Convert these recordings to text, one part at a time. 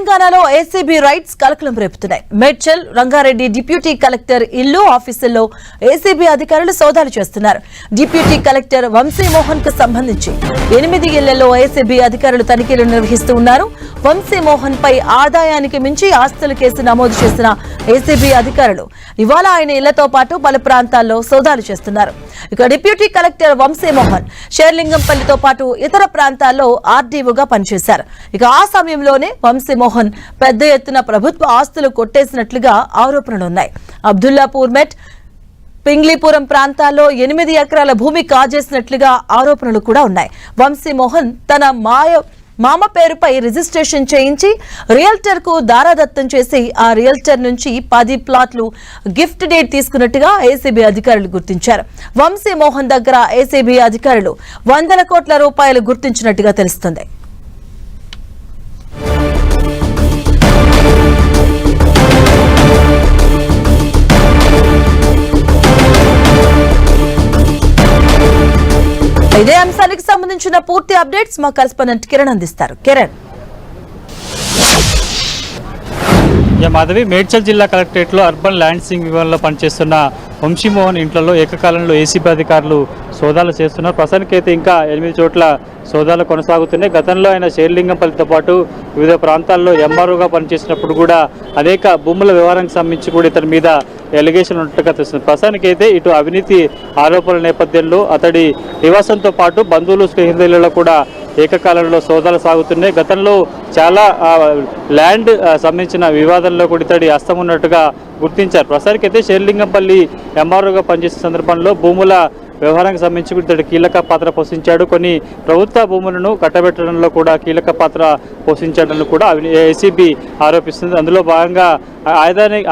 తెలంగాణలో ACB rights కలకలం రేపుతున్నాయి. Medchal Rangareddy deputy collector ఇల్లు ఆఫీసుల్లో ఏసీబీ అధికారులు సోదాలు చేస్తున్నారు. డిప్యూటీ కలెక్టర్ వంశీమోహన్ కు సంబంధించి 8 ఇళ్లలో ఏసీబీ అధికారులు తనిఖీలు నిర్వహిస్తూ ఉన్నారు. వంశీమోహన్ పై ఆదాయానికి మించి ఆస్తుల కేసు నమోదు చేసిన ఏసీబీ అధికారులు ఇవాళ ఆయన ఇళ్లతో పాటు పలు ప్రాంతాల్లో సోదాలు చేస్తున్నారు. ఇక డిప్యూటీ కలెక్టర్ వంశీమోహన్ షేర్లింగంపల్లితో పాటు ఇతర ప్రాంతాల్లో ఆర్డీఓగా పనిచేశారు. ఇక ఆ సమయంలోనే వంశీమోహన్ పెద్ద ఎత్తున ప్రభుత్వ ఆస్తులు కొట్టేసినట్లుగా ఆరోపణలున్నాయి. అబ్దుల్లాపూర్ మెట్ పింగ్లీపురం ప్రాంతాల్లో 8 ఎకరాల భూమి కాజేసినట్లుగా ఆరోపణలు కూడా ఉన్నాయి. వంశీమోహన్ తన మామ పేరుపై రిజిస్ట్రేషన్ చేయించి రియల్టర్ కు దారాదత్తం చేసి ఆ రియల్టర్ నుంచి 10 ప్లాట్లు గిఫ్ట్ డేట్ తీసుకున్నట్టుగా ఏసీబీ అధికారులు గుర్తించారు. వంశీమోహన్ దగ్గర ఏసీబీ అధికారులు 100 కోట్ల రూపాయలు గుర్తించినట్టుగా తెలుస్తుంది. ఇదే అంశానికి సంబంధించిన పూర్తి అప్డేట్స్ మా కరెస్పాండెంట్ కిరణ్ అందిస్తారు. కిరణ్, మాధవి, మేడ్చల్ జిల్లా కలెక్టరేట్లో అర్బన్ ల్యాండ్సింగ్ విభాగంలో పనిచేస్తున్న వంశీమోహన్ ఇంట్లో ఏకకాలంలో ఏసీబీ అధికారులు సోదాలు చేస్తున్నారు. ప్రస్తుతానికైతే ఇంకా 8 చోట్ల సోదాలు కొనసాగుతున్నాయి. గతంలో ఆయన షేర్లింగంపల్లితో పాటు వివిధ ప్రాంతాల్లో ఎంఆర్ఓగా పనిచేసినప్పుడు కూడా అనేక భూముల వ్యవహారానికి సంబంధించి కూడా ఇతని మీద ఎలిగేషన్ ఉన్నట్టుగా తెలుస్తుంది. ప్రస్తుతానికైతే ఇటు అవినీతి ఆరోపణల నేపథ్యంలో అతడి నివాసంతో పాటు బంధువులు స్నేహితులలో కూడా ఏకకాలంలో సోదాలు సాగుతున్నాయి. గతంలో చాలా ల్యాండ్ సంబంధించిన వివాదంలో కూడా ఇతడి హస్తం ఉన్నట్టుగా గుర్తించారు. ప్రస్తుతానికి అయితే షేర్లింగంపల్లి ఎంఆర్ఓగా పనిచేసే సందర్భంలో భూముల వ్యవహారానికి సంబంధించి ఇతడు కీలక పాత్ర పోషించాడు. కొన్ని ప్రభుత్వ భూములను కట్టబెట్టడంలో కూడా కీలక పాత్ర పోషించడంలో కూడా ఏసీబీ ఆరోపిస్తుంది. అందులో భాగంగా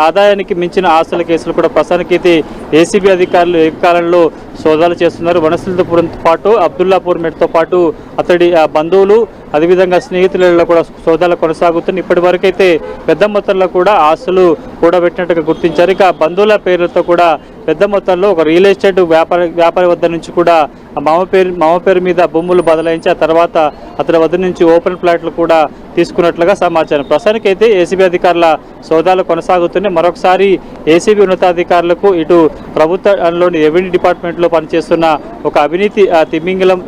ఆదాయానికి మించిన ఆస్తుల కేసులు కూడా ప్రస్తుతానికైతే ఏసీబీ అధికారులు ఏకకాలంలో సోదాలు చేస్తున్నారు. వనస్థలిపురంతో పాటు అబ్దుల్లాపూర్ మెట్తో పాటు అతడి బంధువులు అదేవిధంగా స్నేహితులలో కూడా సోదాలు కొనసాగుతుంది. ఇప్పటి వరకైతే పెద్ద మొత్తంలో కూడా ఆస్తులు కూడబెట్టినట్టుగా గుర్తించారు. ఇక బంధువుల పేర్లతో కూడా పెద్ద మొత్తంలో ఒక రియల్ ఎస్టేట్ వ్యాపారి వద్ద నుంచి కూడా మామ పేరు మీద భూములు బదలాయించి ఆ తర్వాత అతడి వద్ద నుంచి ఓపెన్ ప్లాట్లు కూడా తీసుకున్నట్లుగా సమాచారం. ప్రస్తుతానికైతే ఏసీబీ అధికారుల సోదాలు కొనసాగుతున్నాయి. మరొకసారి ఏసీబీ ఉన్నతాధికారులకు ఇటు ప్రభుత్వంలోని రెవెన్యూ డిపార్ట్మెంట్లో పనిచేస్తున్న ఒక అవినీతి తిమింగలం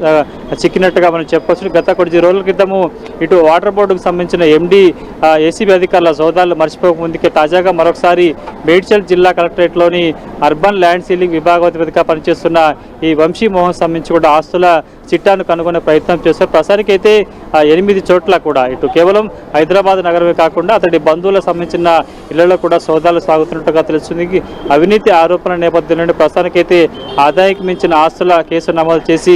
చిక్కినట్టుగా మనం చెప్పవచ్చు. గత కొద్ది రోజుల క్రితము ఇటు వాటర్ బోర్డుకు సంబంధించిన ఎండీ ఏసీబీ అధికారుల సోదాలు మర్చిపోక ముందుకే తాజాగా మరొకసారి మేడ్చల్ జిల్లా కలెక్టరేట్లోని అర్బన్ ల్యాండ్ సీలింగ్ విభాగాధిపతిగా పనిచేస్తున్న ఈ వంశీమోహన్ సంబంధించి కూడా ఆస్తుల చిట్టాను కనుగొనే ప్రయత్నం చేస్తారు. ప్రస్తుతానికైతే 8 చోట్ల కూడా ఇటు కేవలం హైదరాబాద్ నగరమే కాకుండా అతడి బంధువులకు సంబంధించిన ఇళ్లలో కూడా సోదాలు సాగుతున్నట్టుగా తెలుస్తుంది. అవినీతి ఆరోపణల నేపథ్యంలో ప్రస్తుతానికైతే ఆదాయానికి మించిన ఆస్తుల కేసు నమోదు చేసి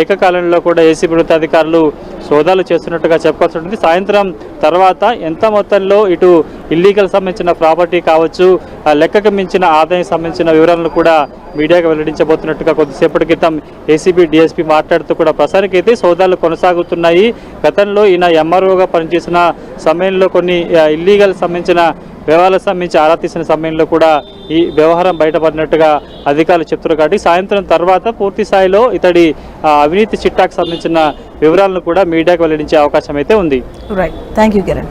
ఏకకాలంలో కూడా ఏసీబీ ఉన్నతాధికారులు సోదాలు చేస్తున్నట్టుగా చెప్పాల్సి సాయంత్రం తర్వాత ఎంత మొత్తంలో ఇటు ఇల్లీగల్ సంబంధించిన ప్రాపర్టీ కావచ్చు, లెక్కకు మించిన ఆదాయం సంబంధించిన వివరాలను కూడా మీడియాకు వెల్లడించబోతున్నట్టుగా కొద్దిసేపటి క్రితం ఏసీబీ డీఎస్పీ మాట్లాడుతూ కూడా ప్రసారికైతే సోదాలు కొనసాగుతున్నాయి. గతంలో ఈయన ఎంఆర్ఓగా పనిచేసిన సమయంలో కొన్ని ఇల్లీగల్ సంబంధించిన వ్యవహారాలకు సంబంధించి ఆరా తీసిన సమయంలో కూడా ఈ వ్యవహారం బయటపడినట్టుగా అధికారులు చెప్తున్నారు. కాబట్టి సాయంత్రం తర్వాత పూర్తి స్థాయిలో ఇతడి అవినీతి చిట్టాకు సంబంధించిన వివరాలను కూడా మీడియాకు వెల్లడించే అవకాశం అయితే ఉంది. Right, thank you Kiran.